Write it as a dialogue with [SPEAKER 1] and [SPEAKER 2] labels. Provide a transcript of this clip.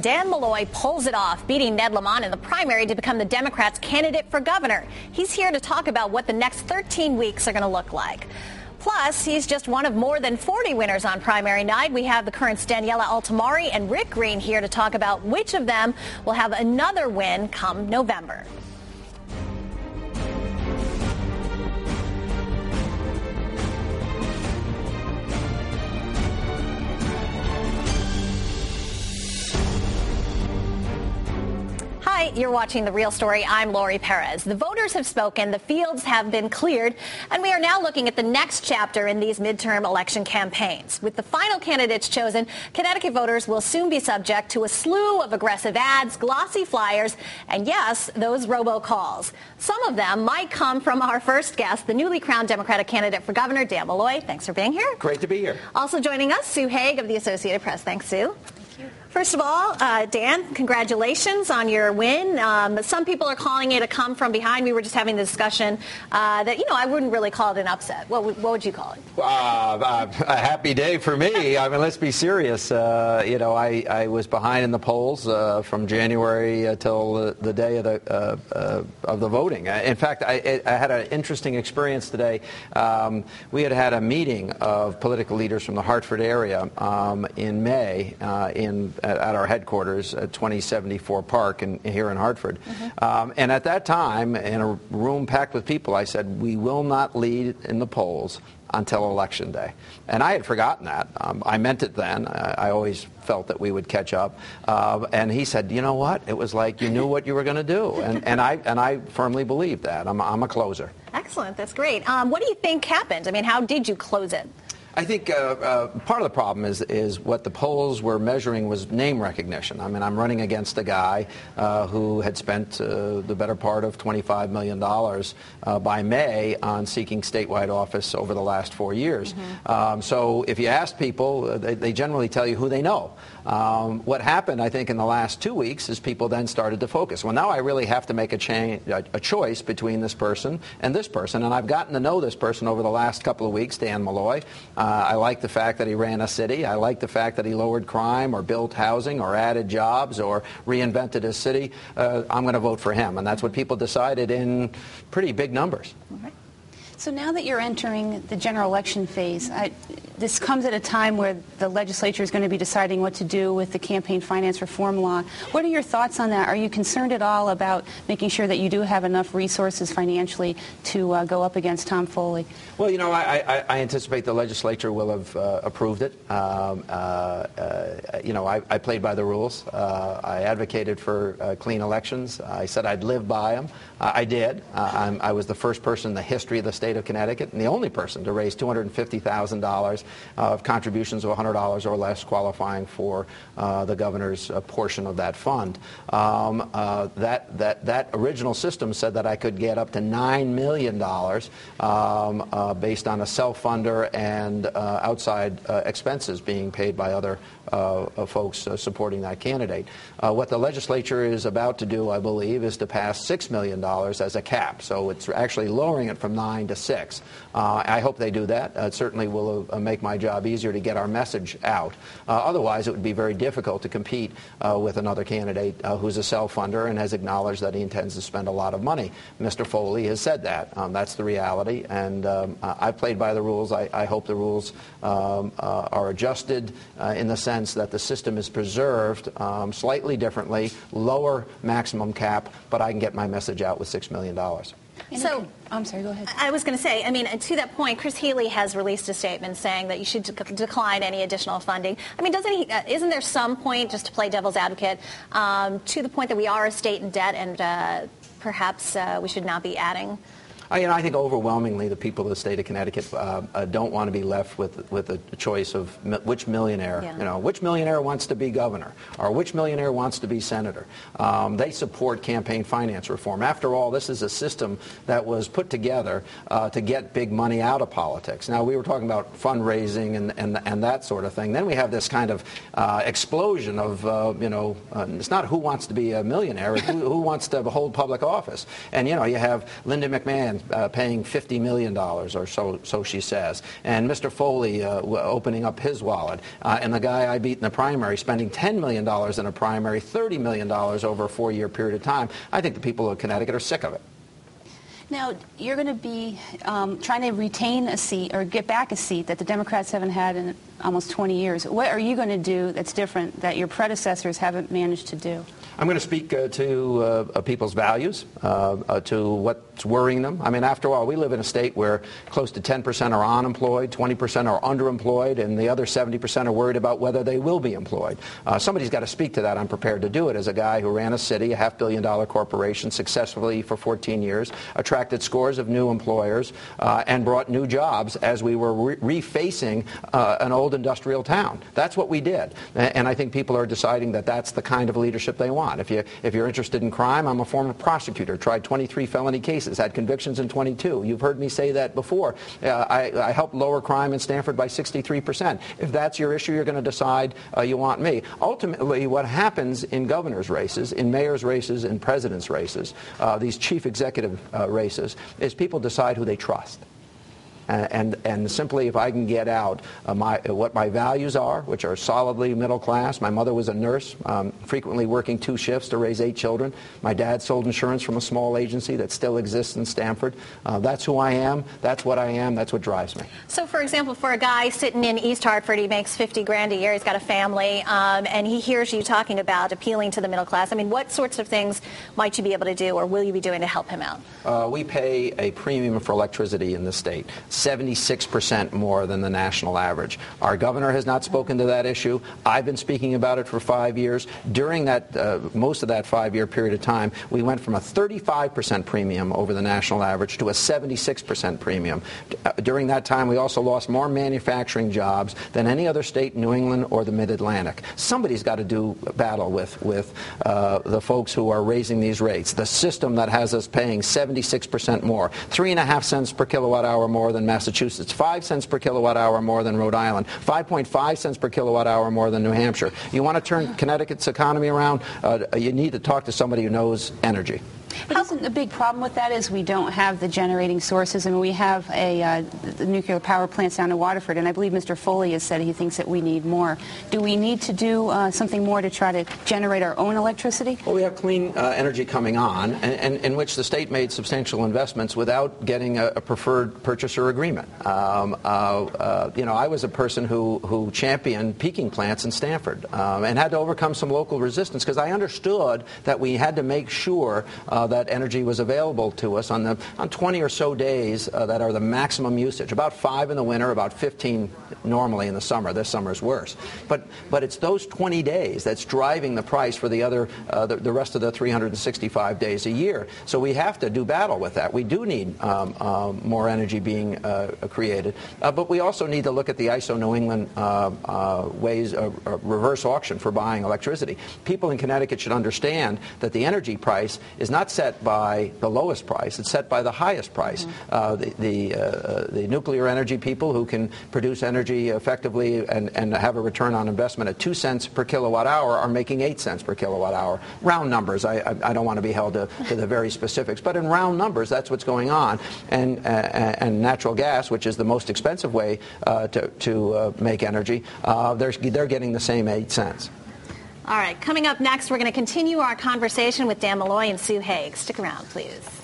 [SPEAKER 1] Dan Malloy pulls it off, beating Ned Lamont in the primary to become the Democrats' candidate for governor. He's here to talk about what the next 13 weeks are going to look like. Plus, he's just one of more than 40 winners on primary night. We have the currents Daniela Altamari and Rick Green here to talk about which of them will have another win come November. Hi, you're watching The Real Story. I'm Lori Perez. The voters have spoken, the fields have been cleared, and we are now looking at the next chapter in these midterm election campaigns. With the final candidates chosen, Connecticut voters will soon be subject to a slew of aggressive ads, glossy flyers, and yes, those robocalls. Some of them might come from our first guest, the newly crowned Democratic candidate for governor, Dan Malloy. Thanks for being here.
[SPEAKER 2] Great to be here.
[SPEAKER 1] Also joining us, Sue Haig of the Associated Press. Thanks, Sue. First of all, Dan, congratulations on your win. Some people are calling it a come from behind. We were just having the discussion that, I wouldn't really call it an upset. What would you call it?
[SPEAKER 2] A happy day for me. I mean, let's be serious. I was behind in the polls from January till the day of the voting. In fact, I had an interesting experience today. We had a meeting of political leaders from the Hartford area in May at our headquarters at 2074 Park here in Hartford. Mm-hmm. And at that time, in a room packed with people, I said, we will not lead in the polls until Election Day. And I had forgotten that. I meant it then. I always felt that we would catch up. And he said, you know what? It was like you knew what you were going to do. And I firmly believe that. I'm a closer.
[SPEAKER 1] Excellent. That's great. What do you think happened? I mean, how did you close it?
[SPEAKER 2] I think part of the problem is what the polls were measuring was name recognition. I mean, I'm running against a guy who had spent the better part of $25 million by May on seeking statewide office over the last 4 years. Mm-hmm. So if you ask people, they generally tell you who they know. What happened, I think, in the last 2 weeks is people then started to focus. Well, now I really have to make a choice between this person, and I've gotten to know this person over the last couple of weeks, Dan Malloy. I like the fact that he ran a city. I like the fact that he lowered crime or built housing or added jobs or reinvented his city. I'm going to vote for him, and that's what people decided in pretty big numbers.
[SPEAKER 3] Okay. So now that you're entering the general election phase, this comes at a time where the legislature is going to be deciding what to do with the campaign finance reform law. What are your thoughts on that? Are you concerned at all about making sure that you do have enough resources financially to go up against Tom Foley?
[SPEAKER 2] Well, I anticipate the legislature will have approved it. I played by the rules. I advocated for clean elections. I said I'd live by them. I did. I was the first person in the history of the state of Connecticut and the only person to raise $250,000 of contributions of $100 or less, qualifying for the governor's portion of that fund. That original system said that I could get up to $9 million based on a self-funder and outside expenses being paid by other folks supporting that candidate. What the legislature is about to do, I believe, is to pass $6 million as a cap. So it's actually lowering it from 9 to 6. I hope they do that. It certainly will make my job easier to get our message out. Otherwise, it would be very difficult to compete with another candidate who's a self-funder and has acknowledged that he intends to spend a lot of money. Mr. Foley has said that. That's the reality. And I've played by the rules. I hope the rules are adjusted in the sense that the system is preserved slightly differently, lower maximum cap, but I can get my message out with $6 million.
[SPEAKER 1] So,
[SPEAKER 3] I'm sorry, go ahead.
[SPEAKER 1] I was going to say, to that point, Chris Healy has released a statement saying that you should decline any additional funding. Isn't there some point, just to play devil's advocate, to the point that we are a state in debt and perhaps we should not be adding?
[SPEAKER 2] I think overwhelmingly the people of the state of Connecticut don't want to be left with a choice of which millionaire, which millionaire wants to be governor or which millionaire wants to be senator. They support campaign finance reform. After all, this is a system that was put together to get big money out of politics. Now, we were talking about fundraising and that sort of thing. Then we have this kind of explosion of, it's not who wants to be a millionaire, it's who wants to hold public office. And, you have Linda McMahon paying $50 million or so she says. And Mr. Foley opening up his wallet. And the guy I beat in the primary spending $10 million in a primary, $30 million over a 4-year period of time. I think the people of Connecticut are sick of it.
[SPEAKER 3] Now, you're going to be trying to retain a seat or get back a seat that the Democrats haven't had in almost 20 years. What are you going to do that's different that your predecessors haven't managed to do?
[SPEAKER 2] I'm going to speak to people's values, to what's worrying them. I mean, after all, we live in a state where close to 10% are unemployed, 20% are underemployed, and the other 70% are worried about whether they will be employed. Somebody's got to speak to that. I'm prepared to do it as a guy who ran a city, a $500 million corporation, successfully for 14 years, attracted scores of new employers, and brought new jobs as we were refacing an old industrial town. That's what we did. And I think people are deciding that that's the kind of leadership they want. If you're interested in crime, I'm a former prosecutor, tried 23 felony cases, had convictions in 22. You've heard me say that before. I helped lower crime in Stanford by 63%. If that's your issue, you're going to decide you want me. Ultimately, what happens in governor's races, in mayor's races, in president's races, these chief executive races, is people decide who they trust. And simply, if I can get out what my values are, which are solidly middle class. My mother was a nurse, frequently working 2 shifts to raise 8 children. My dad sold insurance from a small agency that still exists in Stamford. That's who I am. That's what I am. That's what drives me.
[SPEAKER 1] So, for example, for a guy sitting in East Hartford, he makes $50,000 a year. He's got a family, and he hears you talking about appealing to the middle class. I mean, what sorts of things might you be able to do, or will you be doing to help him out?
[SPEAKER 2] We pay a premium for electricity in the state. 76% more than the national average. Our governor has not spoken to that issue. I've been speaking about it for 5 years. During that, most of that 5-year period of time, we went from a 35% premium over the national average to a 76% premium. During that time, we also lost more manufacturing jobs than any other state in New England or the Mid-Atlantic. Somebody's got to do battle with the folks who are raising these rates. The system that has us paying 76% more, 3.5 cents per kilowatt hour more than Massachusetts, 5 cents per kilowatt hour more than Rhode Island, 5.5 cents per kilowatt hour more than New Hampshire. You want to turn Connecticut's economy around, you need to talk to somebody who knows energy.
[SPEAKER 3] But isn't the big problem with that is we don't have the generating sources? I mean, we have the nuclear power plants down in Waterford, and I believe Mr. Foley has said he thinks that we need more. Do we need to do something more to try to generate our own electricity?
[SPEAKER 2] Well, we have clean energy coming on, and in which the state made substantial investments without getting a preferred purchaser agreement. I was a person who championed peaking plants in Stamford and had to overcome some local resistance because I understood that we had to make sure that energy was available to us on 20 or so days that are the maximum usage. About 5 in the winter, about 15 normally in the summer. This summer is worse. But it's those 20 days that's driving the price for the other the rest of the 365 days a year. So we have to do battle with that. We do need more energy being created. But we also need to look at the ISO New England ways of reverse auction for buying electricity. People in Connecticut should understand that the energy price is not set by the lowest price. It's set by the highest price. The nuclear energy people who can produce energy effectively and have a return on investment at 2 cents per kilowatt hour are making 8 cents per kilowatt hour. Round numbers. I don't want to be held to the very specifics, but in round numbers, that's what's going on. And natural gas, which is the most expensive way to make energy, they're getting the same 8 cents.
[SPEAKER 1] All right, coming up next, we're going to continue our conversation with Dan Malloy and Sue Haig. Stick around, please.